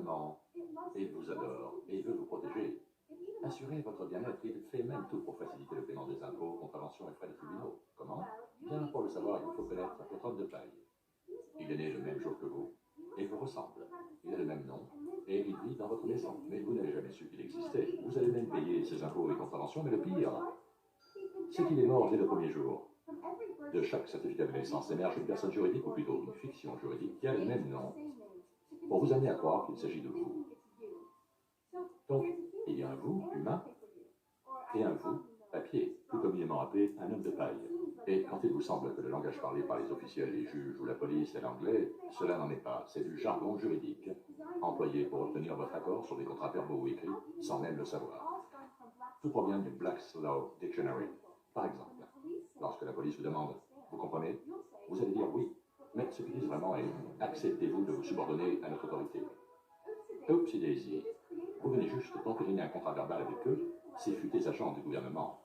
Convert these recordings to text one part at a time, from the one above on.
gouvernement. Et il vous adore, et il veut vous protéger. Assurez votre bien-être, il fait même tout pour faciliter le paiement des impôts, contraventions et frais de tribunaux. Comment? Bien, pour le savoir, il vous faut connaître votre homme de paille. Il est né le même jour que vous, et vous ressemble. Il a le même nom, et il vit dans votre maison. Mais vous n'avez jamais su qu'il existait. Vous allez même payer ses impôts et contraventions, mais le pire, c'est qu'il est mort dès le premier jour. De chaque certificat de naissance émerge une personne juridique, ou plutôt une fiction juridique, qui a le même nom, pour vous amener à croire qu'il s'agit de vous. Donc, il y a un vous, humain, et un vous, papier, plus communément appelé un homme de paille. Et quand il vous semble que le langage parlé par les officiels, les juges ou la police est l'anglais, cela n'en est pas. C'est du jargon juridique, employé pour obtenir votre accord sur des contrats verbaux ou écrits, sans même le savoir. Tout provient du Black's Law Dictionary. Par exemple, lorsque la police vous demande « Vous comprenez ?» vous allez dire « Oui ». Mais ce qu'ils disent vraiment est « Acceptez-vous de vous subordonner à notre autorité ?» Oupsie daisy. Vous venez juste d'entériner un contrat verbal avec eux, ces futés agents du gouvernement.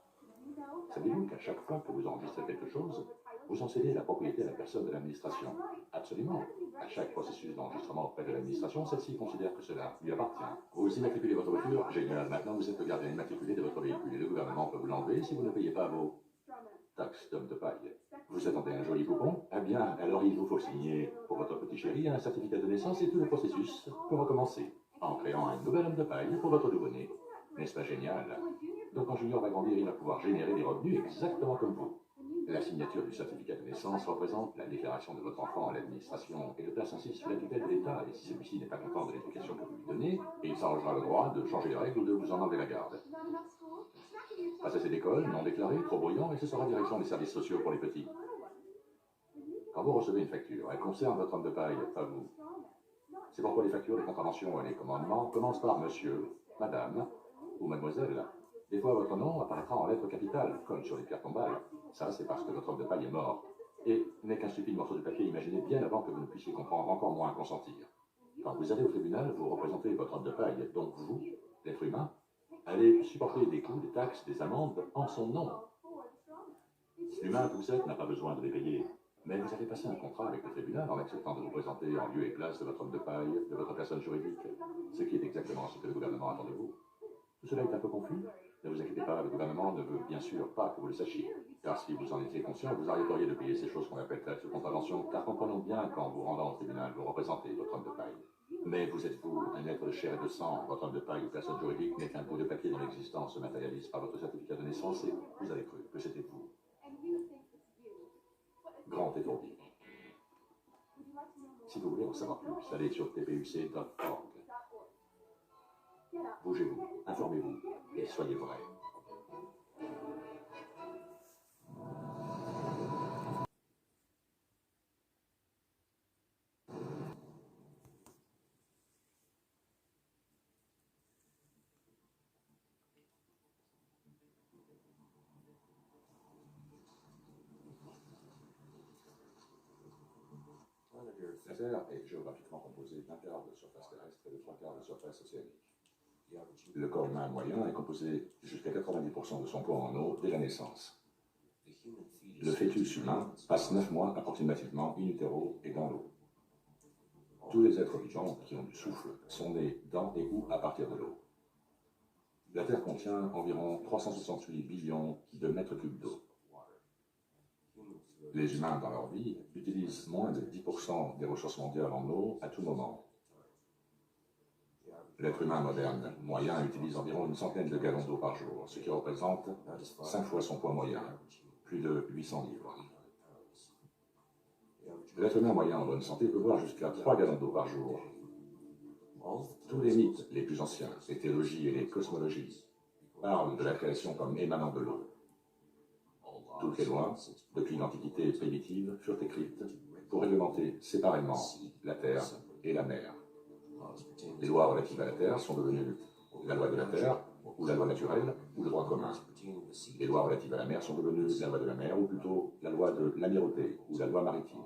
Savez-vous qu'à chaque fois que vous enregistrez quelque chose, vous en cédez la propriété à la personne de l'administration? Absolument. À chaque processus d'enregistrement auprès de l'administration, celle-ci considère que cela lui appartient. Vous immatriculez votre voiture? Génial. Maintenant, vous êtes le gardien immatriculé de votre véhicule et le gouvernement peut vous l'enlever si vous ne payez pas vos taxes d'homme de paille. Vous attendez un joli coupon? Eh bien, alors il vous faut signer pour votre petit chéri un certificat de naissance et tout le processus peut recommencer en créant un nouvel homme de paille pour votre nouveau-né. N'est-ce pas génial? Donc quand Junior va grandir, il va pouvoir générer des revenus exactement comme vous. La signature du certificat de naissance représente la déclaration de votre enfant à l'administration et le place ainsi sous la tutelle de l'État. Et si celui-ci n'est pas content de l'éducation que vous lui donnez, il s'arrogera le droit de changer les règles ou de vous en enlever la garde. Pas assez d'école, non déclaré, trop bruyant, et ce sera direction des services sociaux pour les petits. Quand vous recevez une facture, elle concerne votre homme de paille, pas vous. C'est pourquoi les factures, les contraventions et les commandements commencent par monsieur, madame ou mademoiselle. Des fois, votre nom apparaîtra en lettres capitales, comme sur les pierres tombales. Ça, c'est parce que votre homme de paille est mort. Et n'est qu'un stupide morceau de papier imaginé bien avant que vous ne puissiez comprendre, encore moins consentir. Quand vous allez au tribunal, vous représentez votre homme de paille, donc vous, l'être humain, allez supporter des coûts, des taxes, des amendes en son nom. L'humain que vous êtes n'a pas besoin de les payer. Mais vous avez passé un contrat avec le tribunal en acceptant de vous présenter en lieu et place de votre homme de paille, de votre personne juridique, ce qui est exactement ce que le gouvernement attend de vous. Tout cela est un peu confus? Ne vous inquiétez pas, le gouvernement ne veut bien sûr pas que vous le sachiez, car si vous en étiez conscient, vous arrêteriez de payer ces choses qu'on appelle taxes ou contraventions, car comprenons bien qu'en vous rendant au tribunal, vous représentez votre homme de paille. Mais vous êtes vous, un être de chair et de sang, votre homme de paille ou personne juridique n'est qu'un bout de papier dont l'existence se matérialise par votre certificat de naissance et vous avez cru que c'était vous. Grand étourdi. Si vous voulez en savoir plus, allez sur tpuc.org. Bougez-vous, informez-vous et soyez vrai. La Terre est géographiquement composée d'un quart de surface terrestre et de trois quarts de surface océanique. Le corps humain moyen est composé jusqu'à 90% de son poids en eau dès la naissance. Le fœtus humain passe 9 mois approximativement in utero et dans l'eau. Tous les êtres vivants qui ont du souffle sont nés dans et ou à partir de l'eau. La Terre contient environ 368 billions de mètres cubes d'eau. Les humains, dans leur vie, utilisent moins de 10% des ressources mondiales en eau à tout moment. L'être humain moderne moyen utilise environ une centaine de gallons d'eau par jour, ce qui représente 5 fois son poids moyen, plus de 800 livres. L'être humain moyen en bonne santé peut boire jusqu'à 3 gallons d'eau par jour. Tous les mythes les plus anciens, les théologies et les cosmologies, parlent de la création comme émanant de l'eau. Toutes les lois, depuis l'Antiquité primitive, furent écrites pour réglementer séparément la terre et la mer. Les lois relatives à la terre sont devenues la loi de la terre, ou la loi naturelle, ou le droit commun. Les lois relatives à la mer sont devenues la loi de la mer, ou plutôt la loi de l'amirauté, ou la loi maritime,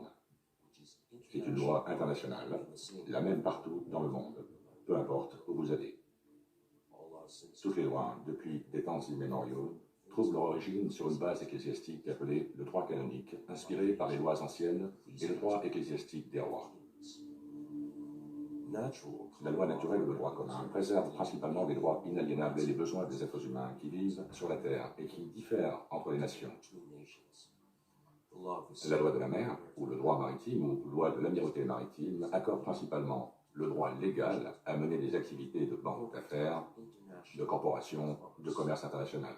qui est une loi internationale, la même partout dans le monde, peu importe où vous allez. Toutes les lois, depuis des temps immémoriaux, trouvent leur origine sur une base ecclésiastique appelée le droit canonique, inspiré par les lois anciennes et le droit ecclésiastique des rois. La loi naturelle ou le droit commun préserve principalement les droits inaliénables et les besoins des êtres humains qui vivent sur la Terre et qui diffèrent entre les nations. La loi de la mer, ou le droit maritime, ou loi de l'amirauté maritime, accorde principalement le droit légal à mener des activités de banque d'affaires, de corporation, de commerce international.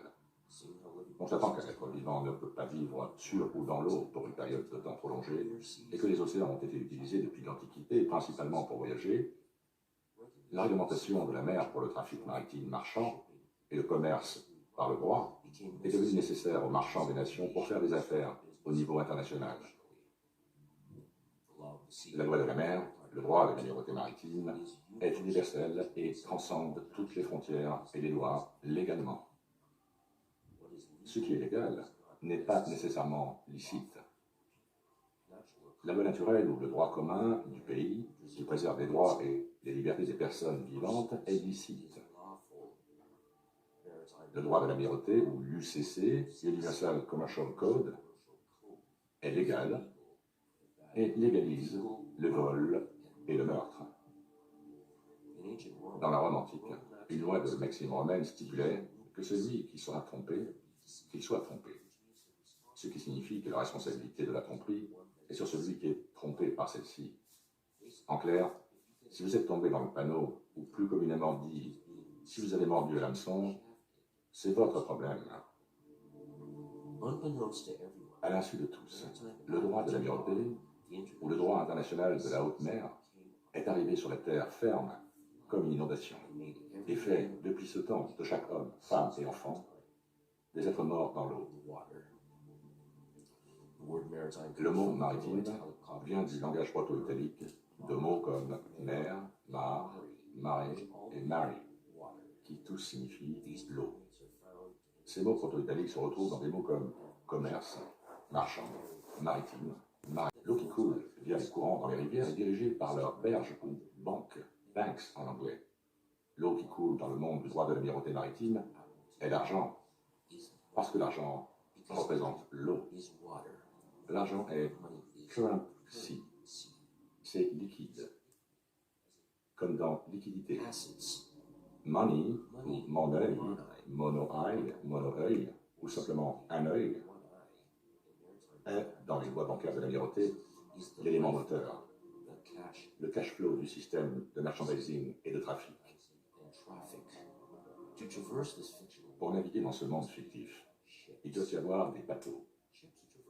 On s'attend qu'un être vivant ne peut pas vivre sur ou dans l'eau pour une période de temps prolongée, et que les océans ont été utilisés depuis l'Antiquité, principalement pour voyager. La réglementation de la mer pour le trafic maritime marchand et le commerce par le droit est devenue nécessaire aux marchands des nations pour faire des affaires au niveau international. La loi de la mer, le droit de l'amirauté maritime, est universel et transcende toutes les frontières et les lois légalement. Ce qui est légal n'est pas nécessairement licite. La loi naturelle ou le droit commun du pays, qui préserve les droits et les libertés des personnes vivantes, est licite. Le droit de l'amirauté ou l'UCC, Universal Commercial Code, est légal et légalise le vol et le meurtre. Dans la Rome antique, une loi de Maxime romaine stipulait que celui qui sera trompé, qu'il soit trompé. Ce qui signifie que la responsabilité de la tromperie est sur celui qui est trompé par celle-ci. En clair, si vous êtes tombé dans le panneau, ou plus communément dit, si vous avez mordu à l'hameçon, c'est votre problème. À l'insu de tous, le droit de l'amirauté, ou le droit international de la haute mer, est arrivé sur la terre ferme comme une inondation, et fait, depuis ce temps, de chaque homme, femme et enfant, des êtres morts dans l'eau. Le mot maritime vient du langage proto-italique de mots comme mer, mare, marée et mari, qui tous signifient l'eau. Ces mots proto-italiques se retrouvent dans des mots comme commerce, marchand, maritime, marin. L'eau qui coule via les courants dans les rivières est dirigée par leurs berges ou banques, banks en anglais. L'eau qui coule dans le monde du droit de l'amirauté maritime est l'argent, parce que l'argent représente l'eau. L'argent est currency, c'est liquide, comme dans liquidité. Money, ou mon œil, mono-œil, ou simplement un œil, est, dans les lois bancaires de l'amirauté, l'élément moteur, le cash flow du système de merchandising et de trafic. Pour naviguer dans ce monde fictif, il doit y avoir des bateaux.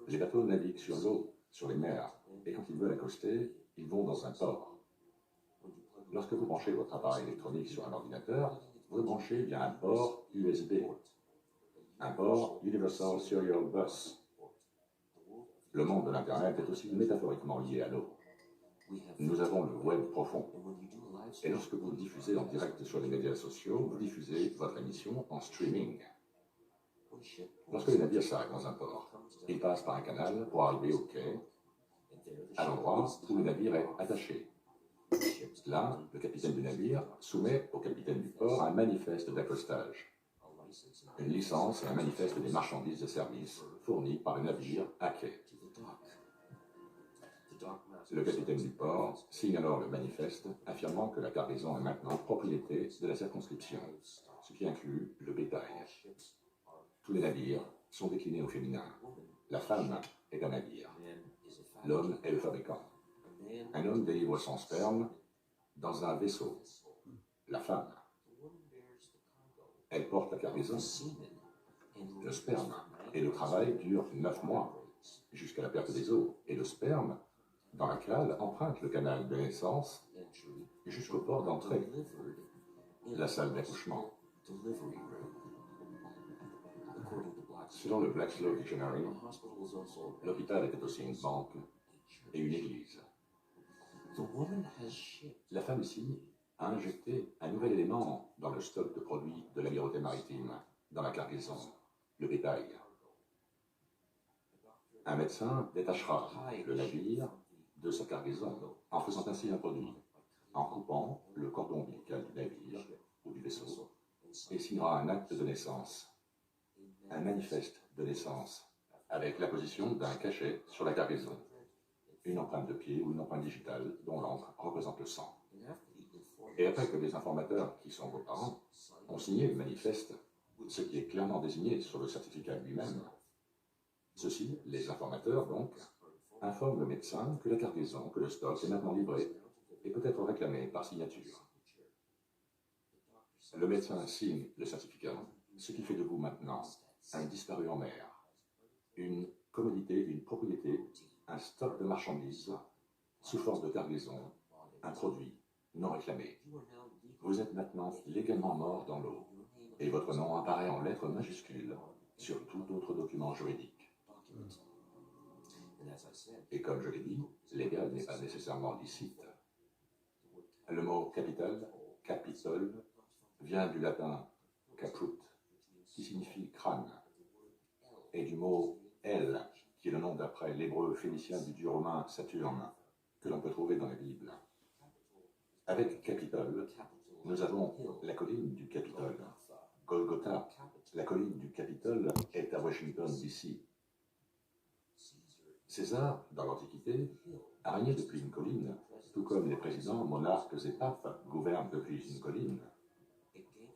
Les bateaux naviguent sur l'eau, sur les mers, et quand ils veulent accoster, ils vont dans un port. Lorsque vous branchez votre appareil électronique sur un ordinateur, vous le branchez via un port USB, un port Universal Serial Bus. Le monde de l'Internet est aussi métaphoriquement lié à l'eau. Nous avons le web profond. Et lorsque vous diffusez en direct sur les médias sociaux, vous diffusez votre émission en streaming. Lorsque les navires s'arrêtent dans un port, ils passent par un canal pour arriver au quai, à l'endroit où le navire est attaché. Là, le capitaine du navire soumet au capitaine du port un manifeste d'accostage, une licence et un manifeste des marchandises et services fournis par le navire à quai. Le capitaine du port signe alors le manifeste affirmant que la cargaison est maintenant propriété de la circonscription, ce qui inclut le bétail. Tous les navires sont déclinés au féminin. La femme est un navire. L'homme est le fabricant. Un homme délivre son sperme dans un vaisseau. La femme, elle porte la cargaison. Le sperme et le travail durent 9 mois, jusqu'à la perte des os. Et le sperme, dans la cale, emprunte le canal de naissance jusqu'au port d'entrée, la salle d'accouchement. Selon le Black's Law Dictionary, l'hôpital était aussi une banque et une église. La femme ici a injecté un nouvel élément dans le stock de produits de l'amirauté maritime, dans la cargaison, le bétail. Un médecin détachera le navire de sa cargaison en faisant ainsi un produit, en coupant le cordon ombilical du navire ou du vaisseau, et signera un acte de naissance, un manifeste de naissance, avec l'apposition d'un cachet sur la cargaison, une empreinte de pied ou une empreinte digitale dont l'encre représente le sang. Et après que les informateurs, qui sont vos parents, ont signé le manifeste, ce qui est clairement désigné sur le certificat lui-même, ceux-ci, les informateurs donc, informent le médecin que la cargaison, que le stock est maintenant livré et peut être réclamé par signature. Le médecin signe le certificat, ce qui fait de vous maintenant un disparu en mer, une commodité, une propriété, un stock de marchandises sous forme de cargaison, un produit non réclamé. Vous êtes maintenant légalement mort dans l'eau et votre nom apparaît en lettres majuscules sur tout autre document juridique. Et comme je l'ai dit, légal n'est pas nécessairement licite. Le mot capital, capitole, vient du latin caput, qui signifie crâne, et du mot El, qui est le nom d'après l'hébreu phénicien du dieu romain Saturne, que l'on peut trouver dans la Bible. Avec Capitole, nous avons la colline du Capitole. Golgotha, la colline du Capitole, est à Washington, D.C. César, dans l'Antiquité, a régné depuis une colline, tout comme les présidents, monarques et papes gouvernent depuis une colline.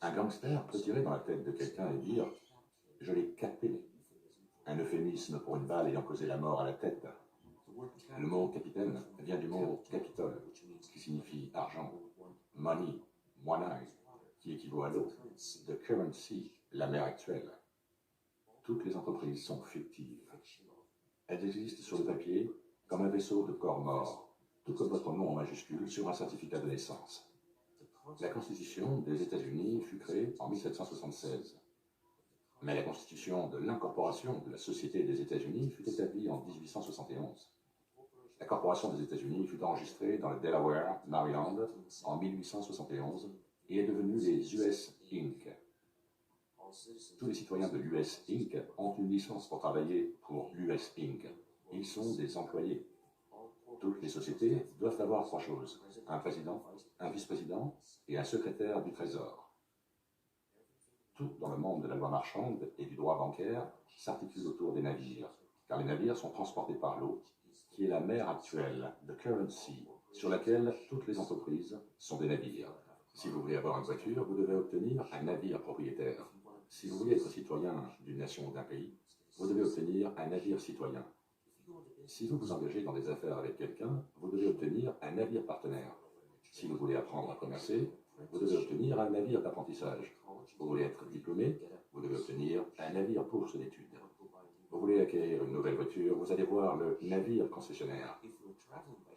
Un gangster peut tirer dans la tête de quelqu'un et dire « je l'ai capé », un euphémisme pour une balle ayant causé la mort à la tête. Le mot capitaine vient du mot capitole, qui signifie argent, money, monai, qui équivaut à l'eau, the currency, la mer actuelle. Toutes les entreprises sont fictives. Elles existent sur le papier comme un vaisseau de corps mort, tout comme votre nom en majuscule sur un certificat de naissance. La Constitution des États-Unis fut créée en 1776. Mais la Constitution de l'incorporation de la Société des États-Unis fut établie en 1871. La Corporation des États-Unis fut enregistrée dans le Delaware, Maryland, en 1871 et est devenue les US Inc. Tous les citoyens de l'US Inc. ont une licence pour travailler pour l'US Inc. Ils sont des employés. Toutes les sociétés doivent avoir trois choses: un président, un vice-président et un secrétaire du Trésor. Tout dans le monde de la loi marchande et du droit bancaire s'articule autour des navires, car les navires sont transportés par l'eau, qui est la mer actuelle, the currency, sur laquelle toutes les entreprises sont des navires. Si vous voulez avoir une voiture, vous devez obtenir un navire propriétaire. Si vous voulez être citoyen d'une nation ou d'un pays, vous devez obtenir un navire citoyen. Si vous vous engagez dans des affaires avec quelqu'un, vous devez obtenir un navire partenaire. Si vous voulez apprendre à commercer, vous devez obtenir un navire d'apprentissage. Vous voulez être diplômé, vous devez obtenir un navire bourse d'études. Vous voulez acquérir une nouvelle voiture, vous allez voir le navire concessionnaire.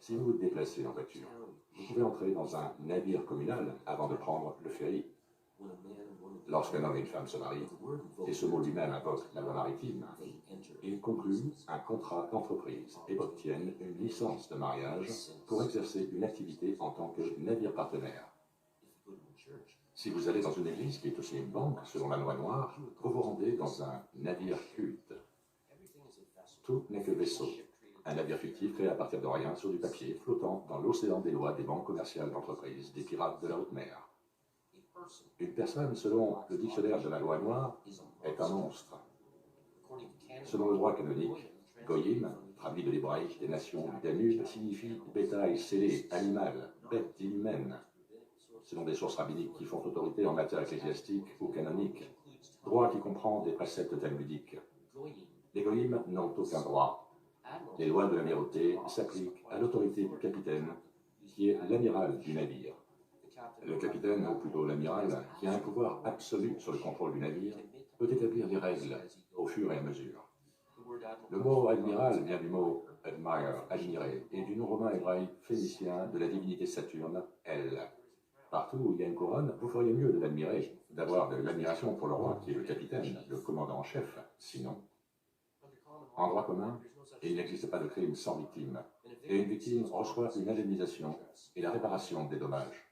Si vous vous déplacez en voiture, vous pouvez entrer dans un navire communal avant de prendre le ferry. Lorsqu'un homme et une femme se marient, et ce mot lui-même invoque la loi maritime, ils concluent un contrat d'entreprise et obtiennent une licence de mariage pour exercer une activité en tant que navire partenaire. Si vous allez dans une église qui est aussi une banque, selon la loi noire, vous vous rendez dans un navire culte. Tout n'est que vaisseau. Un navire fictif créé à partir de rien sur du papier, flottant dans l'océan des lois des banques commerciales d'entreprise, des pirates de la haute mer. Une personne, selon le dictionnaire de la loi noire, est un monstre. Selon le droit canonique, Goyim, traduit de l'hébraïque des nations du Danube, signifie bétail scellé, animal, bête inhumaine. Selon des sources rabbiniques qui font autorité en matière ecclésiastique ou canonique, droit qui comprend des préceptes talmudiques. Les Goyim n'ont aucun droit. Les lois de l'amirauté s'appliquent à l'autorité du capitaine, qui est l'amiral du navire. Le capitaine, ou plutôt l'amiral, qui a un pouvoir absolu sur le contrôle du navire, peut établir des règles au fur et à mesure. Le mot admiral vient du mot admire, admirer, et du nom romain hébraïque phénicien de la divinité Saturne, El. Partout où il y a une couronne, vous feriez mieux de l'admirer, d'avoir de l'admiration pour le roi, qui est le capitaine, le commandant en chef. Sinon, en droit commun, il n'existe pas de crime sans victime, et une victime reçoit une indemnisation et la réparation des dommages.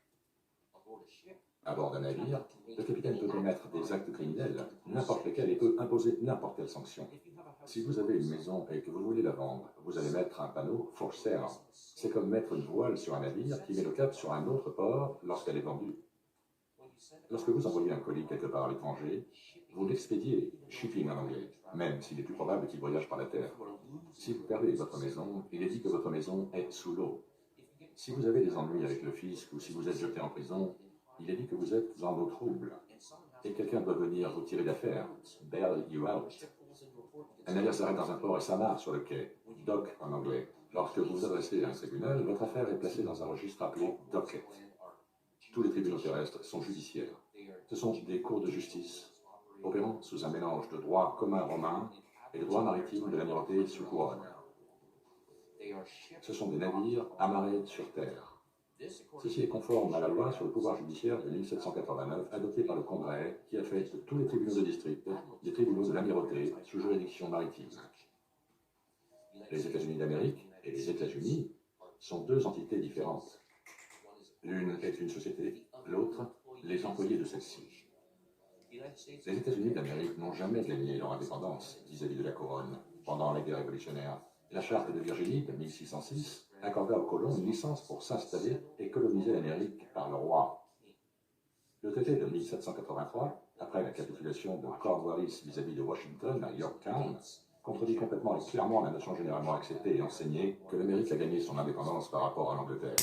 À bord d'un navire, le capitaine peut commettre des actes criminels, n'importe lesquels, et peut imposer n'importe quelle sanction. Si vous avez une maison et que vous voulez la vendre, vous allez mettre un panneau « for sale ». C'est comme mettre une voile sur un navire qui met le cap sur un autre port lorsqu'elle est vendue. Lorsque vous envoyez un colis quelque part à l'étranger, vous l'expédiez, shipping en anglais, même s'il est plus probable qu'il voyage par la terre. Si vous perdez votre maison, il est dit que votre maison est sous l'eau. Si vous avez des ennuis avec le fisc ou si vous êtes jeté en prison, il est dit que vous êtes en eau trouble et quelqu'un doit venir vous tirer d'affaire, bail you out. Un navire s'arrête dans un port et s'amarre sur le quai, dock en anglais. Lorsque vous vous adressez à un tribunal, votre affaire est placée dans un registre appelé docket. Tous les tribunaux terrestres sont judiciaires. Ce sont des cours de justice opérant sous un mélange de droit commun romain et de droit maritime de l'amirauté sous couronne. Ce sont des navires amarrés sur terre. Ceci est conforme à la loi sur le pouvoir judiciaire de 1789 adoptée par le Congrès qui a fait de tous les tribunaux de district des tribunaux de l'amirauté sous juridiction maritime. Les États-Unis d'Amérique et les États-Unis sont deux entités différentes. L'une est une société, l'autre, les employés de celle-ci. Les États-Unis d'Amérique n'ont jamais gagné leur indépendance vis-à-vis de la couronne pendant la guerre révolutionnaire. La charte de Virginie de 1606 accorda aux colons une licence pour s'installer et coloniser l'Amérique par le roi. Le traité de 1783, après la capitulation de Cornwallis vis-à-vis de Washington à Yorktown, contredit complètement et clairement la notion généralement acceptée et enseignée que l'Amérique a gagné son indépendance par rapport à l'Angleterre.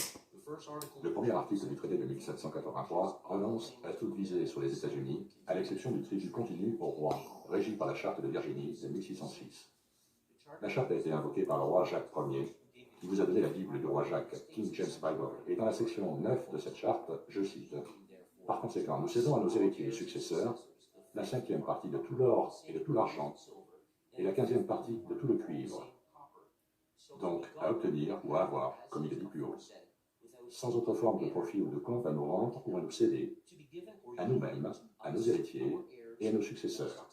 Le premier article du traité de 1783 renonce à toute visée sur les États-Unis, à l'exception du tribut continu au roi, régi par la charte de Virginie de 1606. La charte a été invoquée par le roi Jacques Ier, qui vous a donné la Bible du roi Jacques, King James Bible, et dans la section 9 de cette charte, je cite, « Par conséquent, nous cédons à nos héritiers et successeurs la 5e partie de tout l'or et de tout l'argent, et la 15e partie de tout le cuivre, donc à obtenir ou à avoir, comme il est dit plus haut, sans autre forme de profit ou de compte à nous rendre ou à nous céder, à nous-mêmes, à nos héritiers et à nos successeurs. »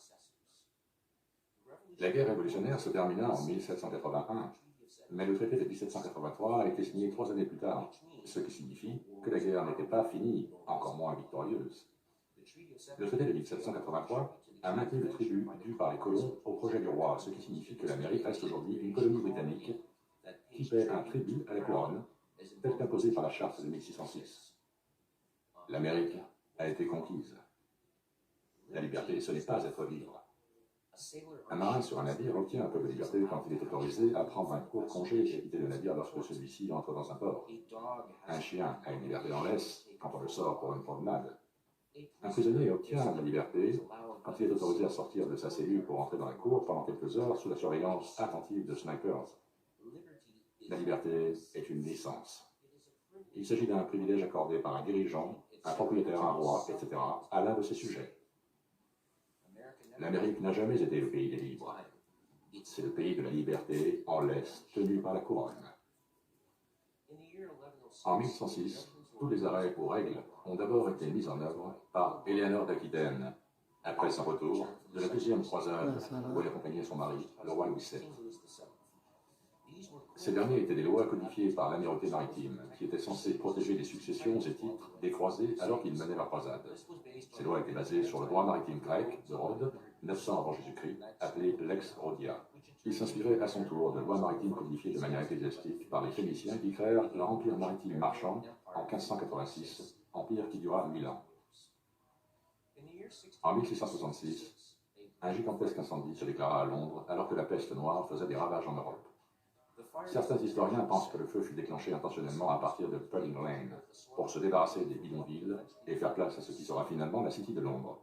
La guerre révolutionnaire se termina en 1781, mais le traité de 1783 a été signé 3 années plus tard, ce qui signifie que la guerre n'était pas finie, encore moins victorieuse. Le traité de 1783 a maintenu le tribut dû par les colons au projet du roi, ce qui signifie que l'Amérique reste aujourd'hui une colonie britannique qui paie un tribut à la couronne, tel qu'imposé par la charte de 1606. L'Amérique a été conquise. La liberté, ce n'est pas être libre. Un marin sur un navire obtient un peu de liberté quand il est autorisé à prendre un court congé et quitter le navire lorsque celui-ci entre dans un port. Un chien a une liberté en laisse quand on le sort pour une promenade. Un prisonnier obtient la liberté quand il est autorisé à sortir de sa cellule pour entrer dans la cour pendant quelques heures sous la surveillance attentive de snipers. La liberté est une licence. Il s'agit d'un privilège accordé par un dirigeant, un propriétaire, un roi, etc. à l'un de ses sujets. L'Amérique n'a jamais été le pays des libres. C'est le pays de la liberté en laisse tenu par la couronne. En 1106, tous les arrêts ou règles ont d'abord été mis en œuvre par Éléanore d'Aquitaine, après son retour de la deuxième croisade où elle accompagnait son mari, le roi Louis VII. Ces derniers étaient des lois codifiées par l'amirauté maritime, qui étaient censées protéger les successions et titres des croisés alors qu'ils menaient leur croisade. Ces lois étaient basées sur le droit maritime grec de Rhodes, 900 avant Jésus-Christ, appelé Lex Rhodia. Il s'inspirait à son tour de lois maritimes codifiées de manière ecclésiastique par les Phéniciens qui créèrent leur empire maritime marchand en 1586, empire qui dura 1000 ans. En 1666, un gigantesque incendie se déclara à Londres alors que la peste noire faisait des ravages en Europe. Certains historiens pensent que le feu fut déclenché intentionnellement à partir de Pudding Lane pour se débarrasser des bidonvilles et faire place à ce qui sera finalement la City de Londres.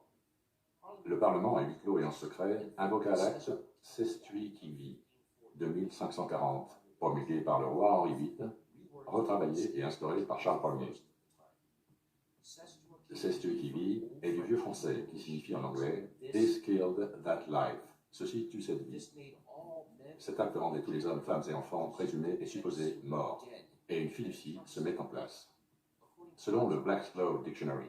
Le Parlement, à huis clos et en secret, invoqua l'acte Sestui qui vit de 1540, promulgué par le roi Henri VIII, retravaillé et instauré par Charles Ier. Sestui qui vit est du vieux français qui signifie en anglais This killed that life. Ceci tue cette vie. Cet acte rendait tous les hommes, femmes et enfants présumés et supposés morts, et une fiducie se met en place. Selon le Black's Law Dictionary,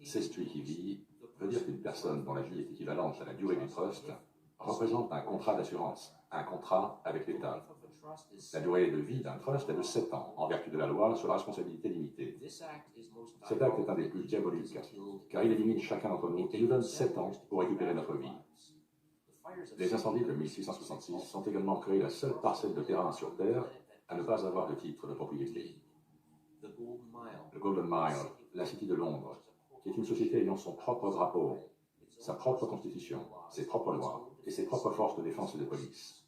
Sestui qui vit veut dire qu'une personne dont la vie est équivalente à la durée du trust représente un contrat d'assurance, un contrat avec l'État. La durée de vie d'un trust est de 7 ans, en vertu de la loi sur la responsabilité limitée. Cet acte est un des plus diaboliques, car il élimine chacun d'entre nous et nous donne 7 ans pour récupérer notre vie. Les incendies de 1666 ont également créé la seule parcelle de terrain sur Terre à ne pas avoir de titre de propriété. Le Golden Mile, la City de Londres, qui est une société ayant son propre drapeau, sa propre constitution, ses propres lois et ses propres forces de défense et de police.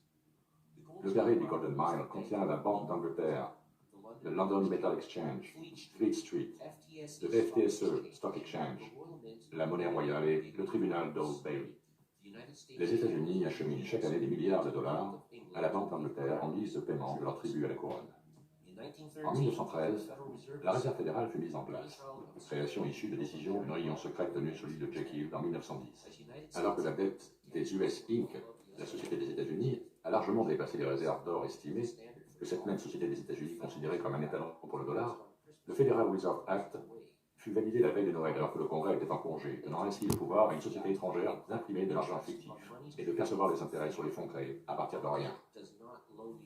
Le carré du Golden Mile contient la Banque d'Angleterre, le London Metal Exchange, Fleet Street, le FTSE Stock Exchange, la monnaie royale et le tribunal d'Old Bailey. Les États-Unis acheminent chaque année des milliards de dollars à la Banque d'Angleterre en guise de paiement de leur tribut à la couronne. En 1913, la Réserve fédérale fut mise en place, création issue de décisions d'une réunion secrète tenue sur l'île de Jekyll en 1910. Alors que la dette des US Inc., la société des États-Unis, a largement dépassé les réserves d'or estimées, que cette même société des États-Unis considérait comme un étalon pour le dollar, le Federal Reserve Act fut validé la veille de Noël alors que le Congrès était en congé, donnant ainsi le pouvoir à une société étrangère d'imprimer de l'argent fictif et de percevoir les intérêts sur les fonds créés à partir de rien.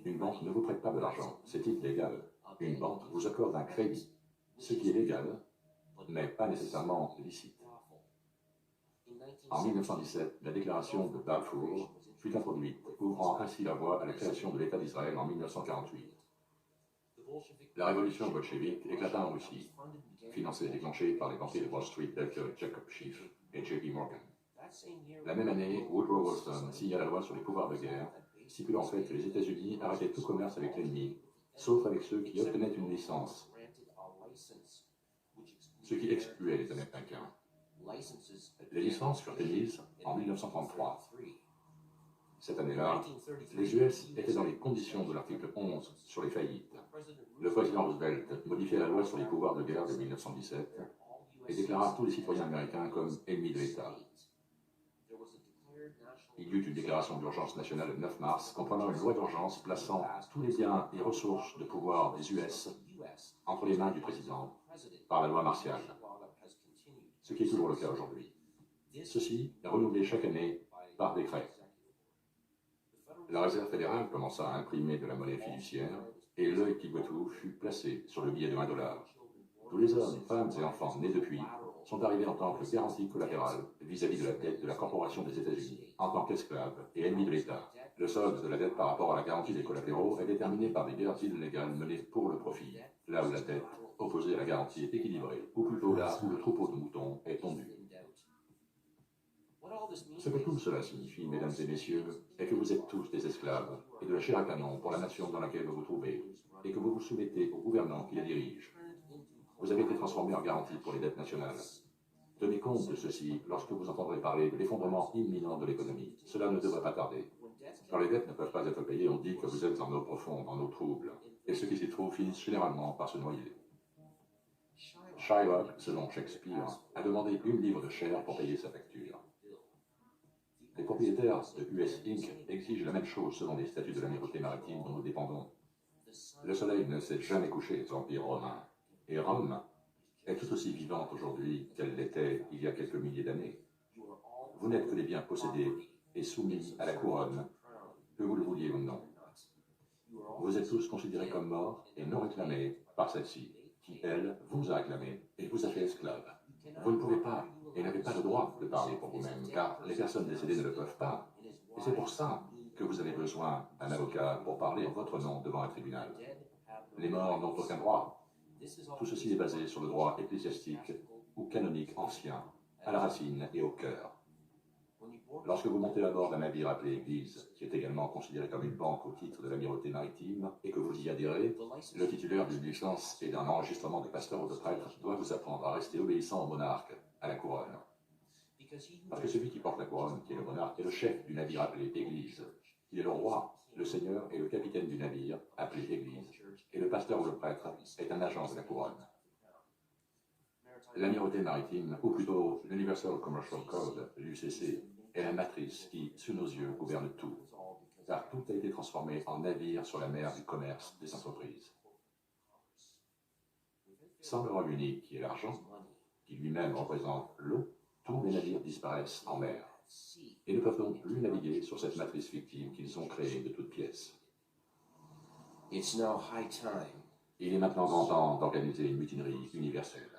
Une banque ne vous prête pas de l'argent, c'est illégal. Une banque vous accorde un crédit, ce qui est légal, mais pas nécessairement licite. En 1917, la déclaration de Balfour fut introduite, ouvrant ainsi la voie à la création de l'État d'Israël en 1948. La révolution bolchevique éclata en Russie, financée et déclenchée par les banquiers de Wall Street tels que Jacob Schiff et J.P. Morgan. La même année, Woodrow Wilson signa la loi sur les pouvoirs de guerre, stipulant en fait que les États-Unis arrêtaient tout commerce avec l'ennemi, sauf avec ceux qui obtenaient une licence, ce qui excluait les Américains. Les licences furent émises en 1933. Cette année-là, les US étaient dans les conditions de l'article 11 sur les faillites. Le président Roosevelt modifia la loi sur les pouvoirs de guerre de 1917 et déclara tous les citoyens américains comme ennemis de l'État. Il y eut une déclaration d'urgence nationale le 9 mars, comprenant une loi d'urgence plaçant tous les biens et ressources de pouvoir des US entre les mains du président par la loi martiale, ce qui est toujours le cas aujourd'hui. Ceci est renouvelé chaque année par décret. La Réserve fédérale commença à imprimer de la monnaie fiduciaire et l'œil qui voit tout fut placé sur le billet de $1. Tous les hommes, femmes et enfants nés depuis sont arrivés en tant que garantie collatérale vis-à-vis de la dette de la Corporation des États-Unis, en tant qu'esclaves et ennemis de l'État. Le solde de la dette par rapport à la garantie des collatéraux est déterminé par des guerres illégales menées pour le profit, là où la dette, opposée à la garantie, est équilibrée, ou plutôt là où le troupeau de moutons est tondu. Ce que tout cela signifie, mesdames et messieurs, est que vous êtes tous des esclaves et de la chair à canon pour la nation dans laquelle vous vous trouvez, et que vous vous soumettez aux gouvernants qui la dirigent. Vous avez été transformés en garantie pour les dettes nationales. Tenez compte de ceci lorsque vous entendrez parler de l'effondrement imminent de l'économie. Cela ne devrait pas tarder. Quand les dettes ne peuvent pas être payées, on dit que vous êtes en eau profonde, en eau trouble, et ceux qui s'y trouvent finissent généralement par se noyer. Shylock, selon Shakespeare, a demandé 1 livre de chair pour payer sa facture. Les propriétaires de US Inc. exigent la même chose selon les statuts de l'amirauté maritime dont nous dépendons. Le soleil ne s'est jamais couché des empires romains, et Rome est tout aussi vivante aujourd'hui qu'elle l'était il y a quelques milliers d'années. Vous n'êtes que des biens possédés et soumis à la couronne, que vous le vouliez ou non. Vous êtes tous considérés comme morts et non réclamés par celle-ci, qui, elle, vous a réclamé et vous a fait esclave. Vous ne pouvez pas et n'avez pas le droit de parler pour vous-même, car les personnes décédées ne le peuvent pas. Et c'est pour ça que vous avez besoin d'un avocat pour parler en votre nom devant un tribunal. Les morts n'ont aucun droit. Tout ceci est basé sur le droit ecclésiastique ou canonique ancien, à la racine et au cœur. Lorsque vous montez à bord d'un navire appelé Église, qui est également considéré comme une banque au titre de l'amirauté maritime, et que vous y adhérez, le titulaire d'une licence et d'un enregistrement de pasteur ou de prêtre doit vous apprendre à rester obéissant au monarque, à la couronne. Parce que celui qui porte la couronne, qui est le monarque, est le chef du navire appelé Église. Il est le roi, le seigneur et le capitaine du navire, appelé Église, et le pasteur ou le prêtre est un agent de la couronne. L'amirauté maritime, ou plutôt l'Universal Commercial Code, l'UCC, est la matrice qui, sous nos yeux, gouverne tout, car tout a été transformé en navire sur la mer du commerce des entreprises. Sans le roi unique qui est l'argent, qui lui-même représente l'eau, tous les navires disparaissent en mer, et ne peuvent donc plus naviguer sur cette matrice fictive qu'ils ont créée de toutes pièces. Il est maintenant grand temps d'organiser une mutinerie universelle.